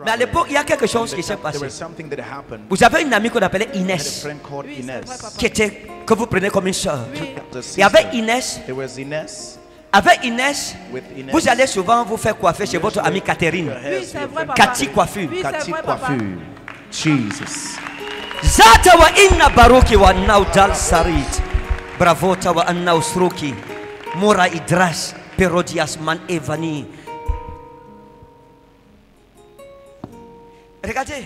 Mais à l'époque, il y a quelque chose qui s'est passé. Vous avez une amie qu'on appelait Inès, que vous prenez comme une soeur. Et avec Inès, vous allez souvent vous faire coiffer chez votre amie Catherine. Cathy Coiffure. Jesus. Zata wa inna baruki wa naudal sarit. Bravota wa anna usruki. Mora idras perodias man evani. Regardez,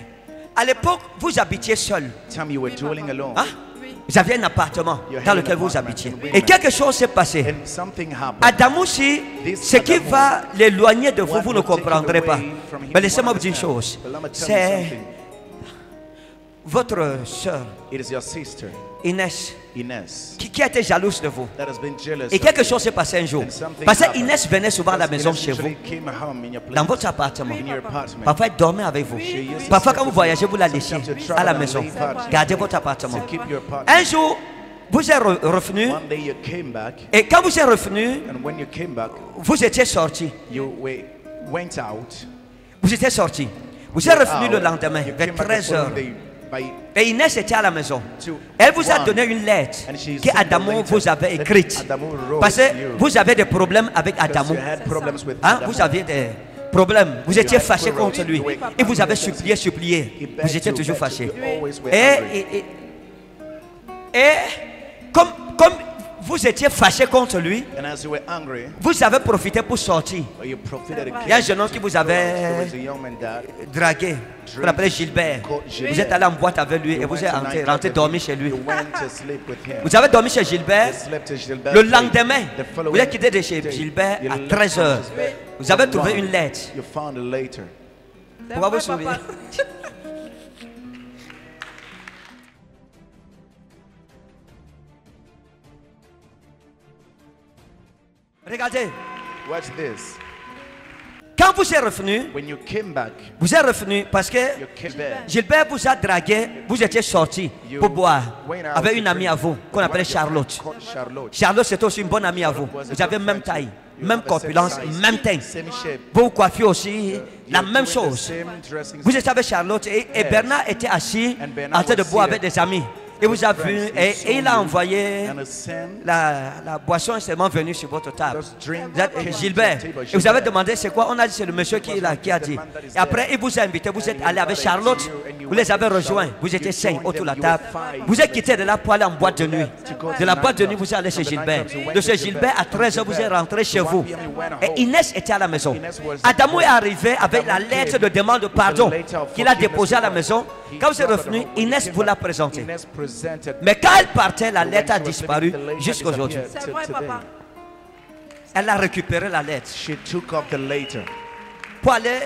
à l'époque, vous habitiez seul. Hein? Vous aviez un appartement dans lequel vous habitiez. Et quelque chose s'est passé. Adamouchi, ce qui va l'éloigner de vous, vous ne comprendrez pas. Mais laissez-moi vous dire une chose. C'est votre soeur, Inès, qui a été jalouse de vous. Et quelque chose s'est passé un jour. Parce que Inès venait souvent à la maison chez vous, dans votre appartement. Parfois elle dormait avec vous. Parfois quand vous voyagez, vous la laissez à la maison. Gardez votre appartement. Un jour, vous êtes revenu. Et quand vous êtes revenu, vous étiez sorti. Vous étiez sorti. Vous êtes revenu le lendemain, vers 13 h. Et Inès était à la maison. Elle vous a donné une lettre que Adamo vous avait écrite. Parce que vous avez des problèmes avec Adamo. Hein? Vous aviez des problèmes. Vous étiez fâché contre lui. Et vous avez supplié. Vous étiez toujours fâché. Et comme vous étiez fâché contre lui, vous avez profité pour sortir. Il y a un jeune homme qui vous avait dragué. Vous l'appelez Gilbert. Vous êtes allé en boîte avec lui et vous êtes rentré dormir chez lui. Vous avez dormi chez Gilbert. Le lendemain, vous êtes quitté de chez Gilbert à 13 h. Vous avez trouvé une lettre. Pourquoi vous souriez? Regardez. Watch this. Quand vous êtes revenu, vous êtes revenu parce que Gilbert vous a dragué, vous étiez sorti pour boire avec une amie à vous qu'on appelait Charlotte. Charlotte c'est aussi une bonne amie à vous. Vous avez même taille, même corpulence, même teint. Vous vous coiffez aussi, la même chose. Vous étiez avec Charlotte et Bernard était assis en train de boire avec des amis. Et vous avez vu, et il a envoyé la boisson est seulement venue sur votre table. Gilbert, et vous avez demandé c'est quoi? On a dit c'est le monsieur qui a dit. Et après il vous a invité, vous êtes allé avec Charlotte, vous les avez rejoints, vous étiez 5 autour de la table. Vous êtes quitté de là pour aller en boîte de nuit. De la boîte de nuit, vous êtes allé chez Gilbert. De chez Gilbert, à 13 h, vous êtes rentré chez vous. Et Inès était à la maison. Adamo est arrivé avec la lettre de demande de pardon qu'il a déposée à la maison. Quand vous êtes revenu, Inès vous l'a présenté. Mais quand elle partait, la lettre a disparu jusqu'à aujourd'hui. C'est vrai, papa. Elle a récupéré la lettre pour aller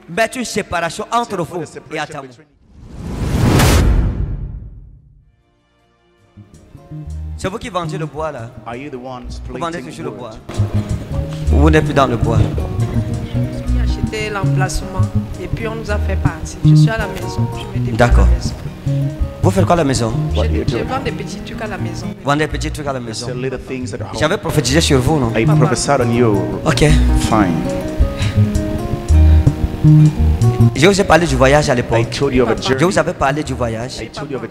mettre une séparation entre vous et Adamo. C'est vous qui vendez le bois là. Vous vendez toujours le bois. Vous n'êtes plus dans le bois. J'ai acheté l'emplacement et puis on nous a fait partir. Je suis à la maison. D'accord. Vous faites quoi à la maison? Je vends des petits trucs à la maison. Vous vendez des petits trucs à la maison. J'avais prophétisé sur vous, non? I prophesied on you. Ok. Fine. Je vous ai parlé du voyage à l'époque. Je Je vous avais parlé du voyage.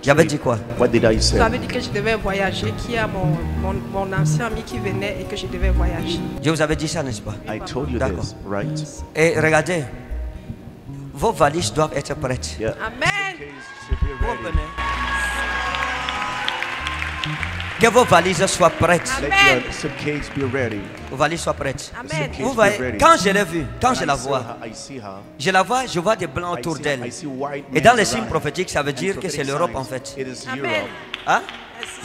J'avais dit quoi? What did I Vous say? avez dit que je devais voyager, qu'il y a mon ancien ami qui venait et que je devais voyager. Je vous avais dit ça, n'est-ce pas? I told you D'accord. this, right? Et regardez, vos valises doivent être prêtes. Yeah. Amen. Que vos valises soient prêtes. Let Amen. your suitcase be ready. Vos valises soient prêtes. Amen. Vous voyez, quand je l'ai vue, quand je la vois, I see her. je vois des blancs autour d'elle. I see white Et dans men les signes around. prophétiques, ça veut dire que c'est l'Europe en fait. It is Amen. Europe. Hein?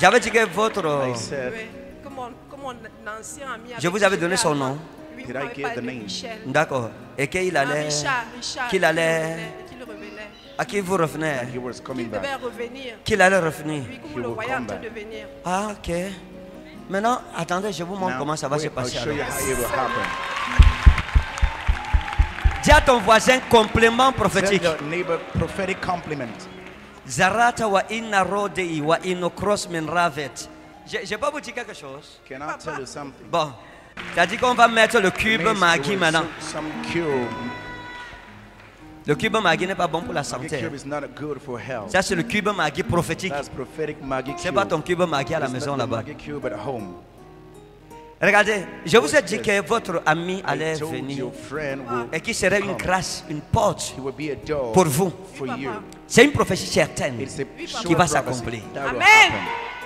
J'avais dit que votre... I said, Oui. Que mon ancien ami Je vous avais donné son nom. Oui, Did vous I m'avez give parlé the de name? Michel. D'accord. Et qu'il allait... Richard, qu'il allait- qu'il revenait. À qui vous revenez? he was coming Il back. devait revenir. Qu'il allait revenir. Oui, comme He vous le will voyez en come train back. de venir. Ah, ok. Maintenant, attendez, je vous montre Now, comment ça va wait, se I'll passer. show you alors. how it will happen. Dis à ton voisin complément Tell prophétique. your neighbor prophetic compliment. Zarata wa inna rodei wa inno cross min ravet. Je peux vous dire quelque chose? Can I tell you something? Bon. C'est-à-dire qu'on va mettre le cube Means Maggi there was maintenant. some cube. Le cube Maggi n'est pas bon pour la Maggi santé. cube is not good for health. Ça, c'est le cube Maggi prophétique. That's prophetic Maggi C'est cube. pas ton cube Maggi à la It's maison not the là-bas. Maggi cube at home. Regardez, je vous ai dit que votre ami allait I told venir your friend will et qui serait une grâce, une porte he will be a door pour vous. for you. C'est une prophétie certaine It's a qui sure va prophecy s'accomplir. that will Amen. happen.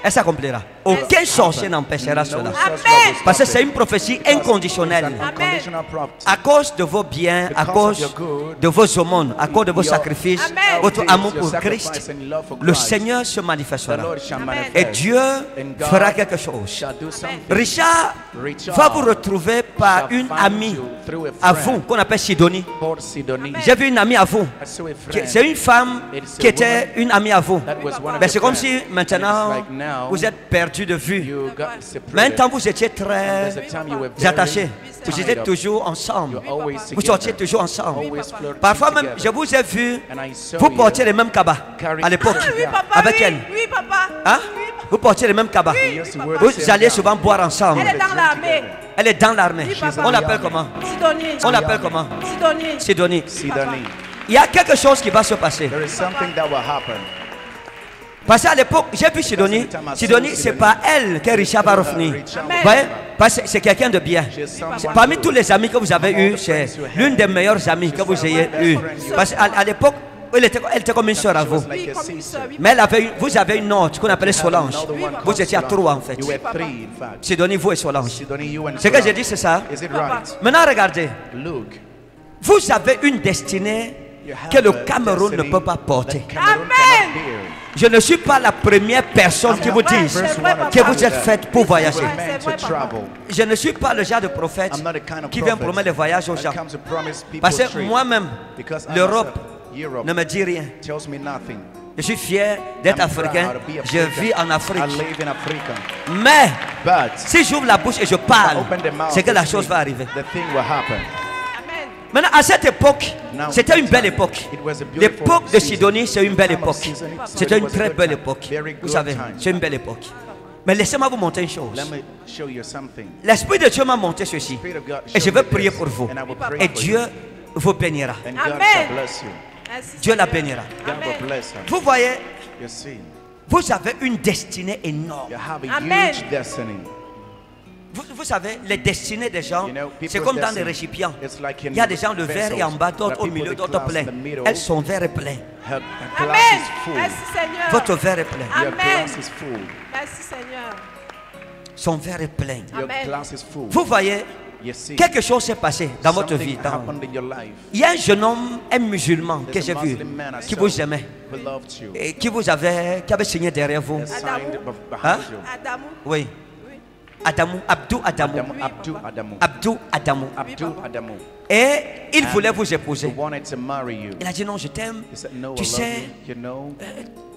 Elle s'accomplira. Aucun sorcier n'empêchera No cela. sorcerer will Parce que stop c'est it. une prophétie It's inconditionnelle. an unconditional prophecy. À cause de vos biens, à cause de vos aumônes, à cause de vos sacrifices, Amen. votre amour Your pour sacrifice Christ, and love for le Christ. Seigneur se The manifestera. Lord shall Amen. manifest. Et Dieu And God fera quelque chose. shall do something. Richard va vous retrouver par shall une find amie you through a à friend vous qu'on appelle Sidonie. called Sidonie. J'ai vu une amie à vous. I saw a qui- friend C'est une femme qui était une amie à vous. that was one of Mais your c'est comme friends. si maintenant And it's like now vous êtes perdu de vue. you got Mais un separated. temps vous étiez très There's a time you were very attachés. Vous tied étiez up. toujours ensemble. You're always Vous together. sortiez toujours ensemble. Always flirting Parfois même, together. je vous ai vu, And I saw vous you portiez les mêmes cabas carrying- à l'époque. Oui, papa. Avec oui, elle. Oui, papa. Hein? Oui, papa. Vous portiez les mêmes cabas. You used to wear the Vous same alliez gown. souvent boire ensemble. Elle est dans l'armée. Elle est dans l'armée. Oui, papa. On l'appelle comment? Sidonie. On l'appelle comment? Sidonie. Sidonie. Sidonie. Il y a quelque chose qui va se passer. There is something that will happen. Parce qu'à l'époque, j'ai vu Sidonie. Sidonie, c'est pas elle que Richard va revenir. Amen. Vous voyez? Parce que c'est quelqu'un de bien. C'est parmi tous les amis que vous avez eus, c'est l'une des meilleures amies que vous ayez eues. Parce qu'à l'époque, elle était comme une soeur à vous. Oui, comme une sœur. Oui, Mais vous avez une autre qu'on appelait Solange. Vous étiez à trois en fait. You were three, in fact. Sidonie, vous et Solange. Sidonie, you and Ce que j'ai Solange. dit, c'est ça. Is it right? Maintenant, regardez. Look. Vous avez une destinée You have que le a Cameroun ne destiny peut pas porter. that Cameroun Amen. cannot bear. Je ne suis pas la première personne qui vous dit C'est vrai, papa. que vous êtes faite pour voyager. You were c'est meant vrai, to papa. travel. Je ne suis pas le genre de prophète I'm not the kind of qui vient prophet promettre les voyages aux that gens. comes to promise people Parce que trips. moi-même, Because I l'Europe myself, Europe ne me dit rien. tells me nothing. Je suis fier d'être I'm africain. proud to be Je African. vis en I Afrique. live in Africa. Mais But si j'ouvre la bouche et je I parle, open the mouth c'est que la to chose speak, va arriver. the thing will happen. Amen. Maintenant, à cette époque, Now, c'était une that belle time, époque. it was a beautiful L'époque de season. Sidonie, c'est une belle The time of époque. season, C'était it une was a très good belle time. époque. Very Vous good savez, time. c'est une belle époque. Mais laissez-moi vous montrer une chose. Let me show you something. L'Esprit de Dieu m'a montré ceci. Spirit of God Et je showed vais me prier this, pour vous. and I will pray Et for Dieu you. vous bénira. And God Amen. shall bless you. Merci, Dieu la Seigneur. bénira. God Amen. will bless her. Vous voyez, You see, vous avez une destinée énorme. you have a Amen. huge destiny. Vous savez, les destinées des gens, You know, c'est people's comme dans les destiny, récipients. it's like in Il y a des gens, le verre est en bas, vessels. d'autres au There are milieu, people, the d'autres glass plein. in the middle. Elles sont verre est plein. Her glass Amen. is full. Merci, Seigneur. Votre verre est plein. Your Amen. glass is full. Merci, Seigneur. Son verre est plein. Your Amen. glass is full. Vous voyez, You see, quelque chose s'est passé dans votre something vie. happened in your life. Il y a un jeune homme, un musulman que There's j'ai a vu, Muslim man I qui saw vous aimait who loved you. et qui avait signé derrière vous. That signed behind Hein? you. Adamou. Oui. Adamou, Abdou Adamou. Abdou Adamou. Abdou Adamou. Abdou Adamou. Et il voulait vous épouser. He wanted to marry you. Il a dit non, je t'aime. He said, no, Tu I love sais, you. You know,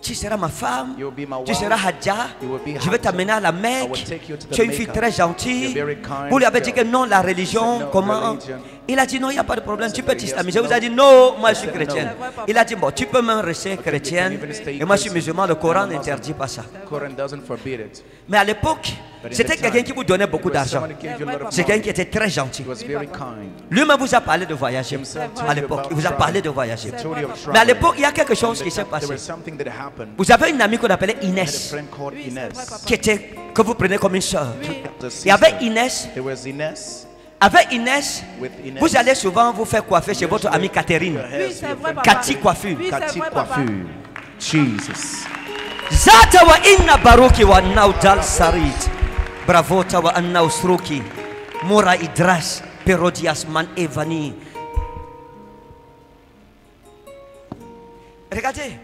tu seras ma femme. you'll be my Tu wife. seras Hadja. You will be Je vais Hadja. t'amener à la I Mecque. will take you to the Tu es une fille Mecca. très gentille. You're very kind Vous lui avez dit que girl. non, la He religion, said, no, comment? religion. Il a dit non, il n'y a pas de problème, tu peux said, t'islamiser. yes, Vous a no. dit non, moi je suis said, no. chrétienne. C'est vrai, papa. Il a dit bon, tu peux même rester chrétienne. you can even stay Et moi je suis Christian. musulman, le Coran I'm a Muslim. n'interdit pas ça. Quran doesn't forbid it. Mais à l'époque, But in c'était the quelqu'un time, qui vous donnait beaucoup it was d'argent. someone who gave you a lot of C'est quelqu'un money. qui était très gentil. He was very kind. Lui-même vous a parlé de voyager. Himself C'est vrai. À told you l'époque, about il vous a travel. parlé de voyager. He told you of Mais à travel. l'époque, il y a quelque chose At qui the s'est time, passé. there was something that happened. Vous avez une amie qu'on appelait I had a Inès, friend called Oui, c'est vrai, Inès. papa. que vous prenez comme une soeur. The Et sister. avec Inès, There was Inès. With Inès, vous allez souvent vous faire coiffer chez votre amie Catherine. Oui, c'est vrai, papa. Cathy Coiffure. Oui, c'est Cathy vrai, papa. Coiffure. Jesus. Zata wa inna baruki wa naudal sarit. Bravo tawa anna usruki. Mura idras perodias man evani. Regardez,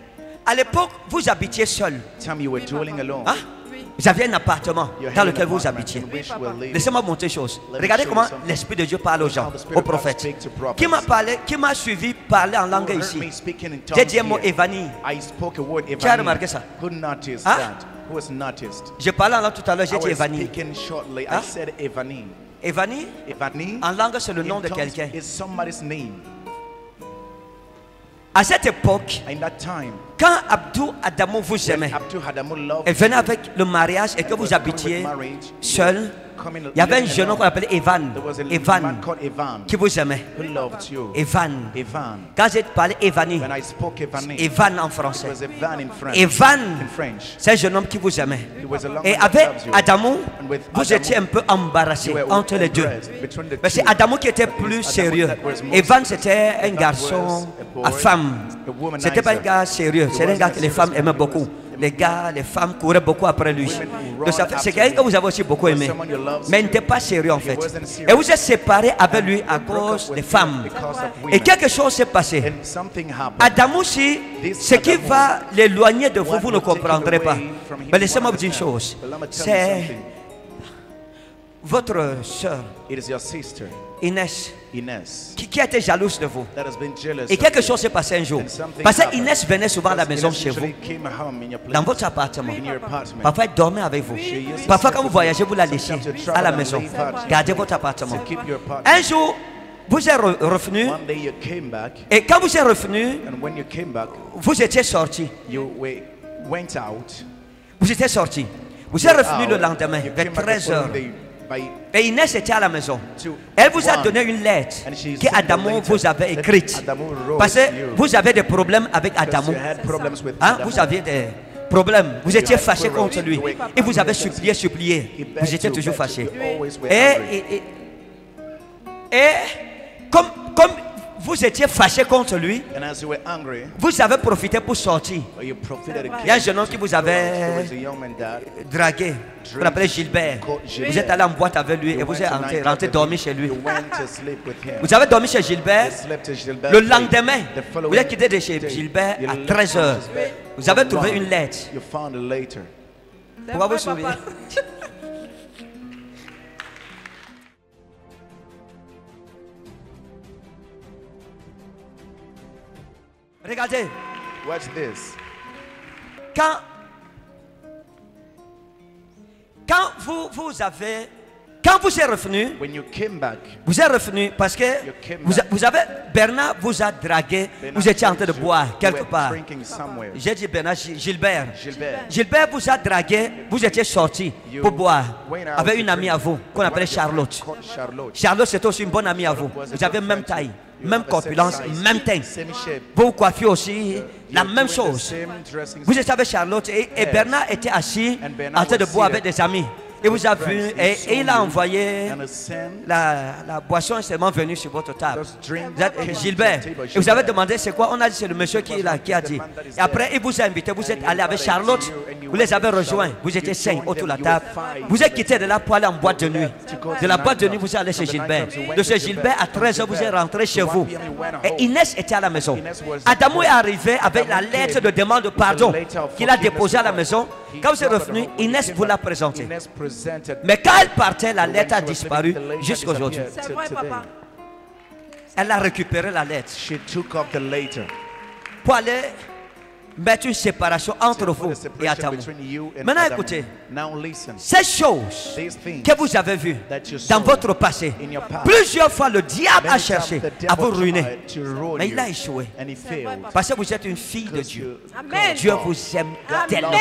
à l'époque, vous habitiez seul. Time you were dwelling alone. Hein? Oui. Vous aviez un appartement You had dans an lequel vous apartment habitiez. in which you were living. Laissez-moi montrer une chose. Let me Regardez show you comment something. l'Esprit de Dieu parle aux gens, How the Spirit aux of God prophètes. speaks to prophets. Qui m'a parlé, qui m'a suivi parler en langue Who heard ici. me speaking in tongues J'ai dit un mot here. Evani. I spoke a word Qui a Evani. remarqué ça? Who noticed Hein? that? Who has noticed? Je parlais en langue tout à l'heure, I j'ai dit was Evani. speaking shortly. Hein? I said Evani. Evani, Evani en langue, c'est le nom in de tongues quelqu'un. is somebody's name. À cette époque, In that time, quand Abdou Adamou vous when aimait, Abdul Hadamu loved et venait avec le mariage et que and vous was coming with habitiez marriage, seul, il y avait un jeune homme qu'on appelait Evan. There was a Evan, man called Evan qui vous aimait. who loved you. Evan. Evan. Quand j'ai parlé Evani, When I spoke Evani, it Evan en français. was Evan in French. Evan, In French. c'est un jeune homme qui vous aimait. He was a long Et man that avec loves you. Adamou, And with vous Adamu, étiez un peu embarrassé you were entre les deux. embarrassed between the Mais c'est two. Adamou qui était plus sérieux. Evan, c'était un garçon à femme. C'était pas un gars sérieux. C'est un gars que les femmes aimaient beaucoup. Les gars, les femmes couraient beaucoup après lui. Donc c'est quelqu'un que vous avez aussi beaucoup aimé. Mais il n'était pas sérieux en fait. Et vous êtes séparés avec lui à cause des femmes. Et quelque chose s'est passé. And something happened. Adamou, si ce qui va l'éloigner de vous, vous ne comprendrez pas. Mais laissez-moi vous dire une chose. C'est votre soeur, It is your sister, Inès, Inès, qui a été jalouse de vous. that has been jealous Et of quelque you. chose s'est passé un jour. And something Parce que happened. Inès venait souvent à la maison Because chez vous, Inès usually came home in your place, dans votre appartement. in your apartment. Parfois, elle dormait avec vous. Parfois, quand vous voyagez, vous la laissiez à la maison. Gardez votre appartement. To keep your apartment. Un jour, vous êtes revenu. One day you came back, Et quand vous êtes revenu, and when you came back, vous étiez sorti. you went out. Vous étiez sorti. Vous êtes revenu out. le lendemain, You vers came back the 13 heures. following day by Et Inès était à la maison. two- Elle vous a one. donné une lettre And she que sent a Adamou letter vous avait that écrite. Adamou wrote Parce to que you. vous avez des problèmes avec Because Adamou. you had problems with Hein? Adamou. Vous aviez des problèmes. Vous étiez had fâché quarrels. contre lui. Oui. Et vous avez supplié. He begged Vous étiez you, toujours begged fâché. you. You always were Et, angry. comme vous étiez fâché contre lui, And as you were angry, vous avez profité pour sortir. you profited Il y a un against jeune homme qui vous There avait was a young man that dragué. Vous l'appelez Gilbert. Vous êtes allé en boîte avec lui et vous êtes rentré dormir chez lui. you went to sleep with him. Vous avez dormi chez Gilbert. You slept at Gilbert's Le place. lendemain, The vous following êtes quitté de chez day, Gilbert you à left 13 heures. Gilbert Vous avez at trouvé 1. une lettre. You found a letter. Pourquoi vous souriez? Regardez, Watch this. quand vous êtes revenu, When you came back, vous êtes revenu parce que vous avez, Bernard vous a dragué, vous étiez en train de boire you quelque were part. drinking somewhere. J'ai dit Bernard, Gilbert. Gilbert, Gilbert vous a dragué, vous étiez sorti pour boire avec une amie à vous qu'on appelait Charlotte. Charlotte. Charlotte, c'est aussi une bonne amie à vous. Vous avez même taille, même corpulence, même teint. Same shape. Vous coiffez aussi la You're même doing the chose. same dressing Vous étiez avec Charlotte et Bernard était assis en train de boire avec des amis. Et vous avez vu, et il a envoyé and a same la boisson est seulement venue sur votre table. just drink Vous êtes Gilbert. Et vous avez demandé c'est quoi? On a dit c'est le monsieur qui est là, qui a dit. Et après, il vous a invité, vous êtes allé avec Charlotte, vous les avez rejoints, vous étiez 5 autour de la table. Vous êtes quitté de là pour aller en boîte de nuit. De la boîte de nuit, vous êtes allé chez Gilbert. De chez Gilbert, à 13h, vous êtes rentré chez vous. Et Inès était à la maison. Adamou est arrivé avec la lettre de demande de pardon qu'il a déposée à la maison. Quand vous êtes revenu, Inès vous l'a présentée. Inès presented. Mais quand elle partait, la lettre a disparu jusqu'à aujourd'hui. C'est vrai, papa. Elle a récupéré la lettre She took up the letter. pour aller mettre une séparation entre For vous the et separation Adamou. between you and Maintenant, Adam. écoutez, Now listen. ces choses These things que vous avez vues that you dans saw votre passé, in your past. plusieurs fois le diable a Many cherché times the à vous devil ruiner. tried to ruin Mais il a you, échoué. and he failed. Parce que vous êtes une fille de Because Dieu. Amen. Dieu vous aime tellement. Amen.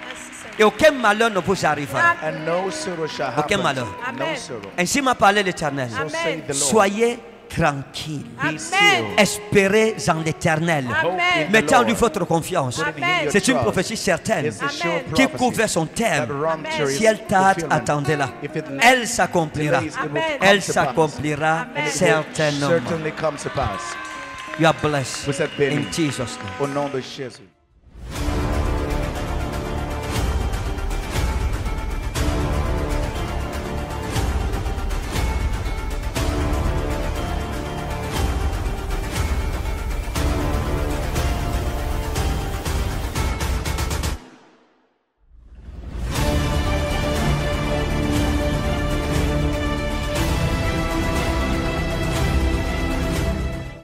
Merci, Seigneur. Et aucun malheur ne vous arrivera. And no sorrow shall Aucun happen. malheur. No Amen. sorrow. Ainsi m'a parlé l'Éternel. So say the Lord. Soyez tranquille. Amen. Espérez en l'Éternel. Amen. Mettez en lui votre confiance. Amen. C'est une prophétie certaine It's a sure Amen. qui prophecy couvre son that terme. runs to its Si elle tarde, fulfillment. attendez-la. If it Elle s'accomplira. delays, it will Amen. come Elle to pass. s'accomplira Amen. It will certainement. certainly come to pass. You are blessed Vous êtes bénis. in Jesus' name. Au nom de Jésus.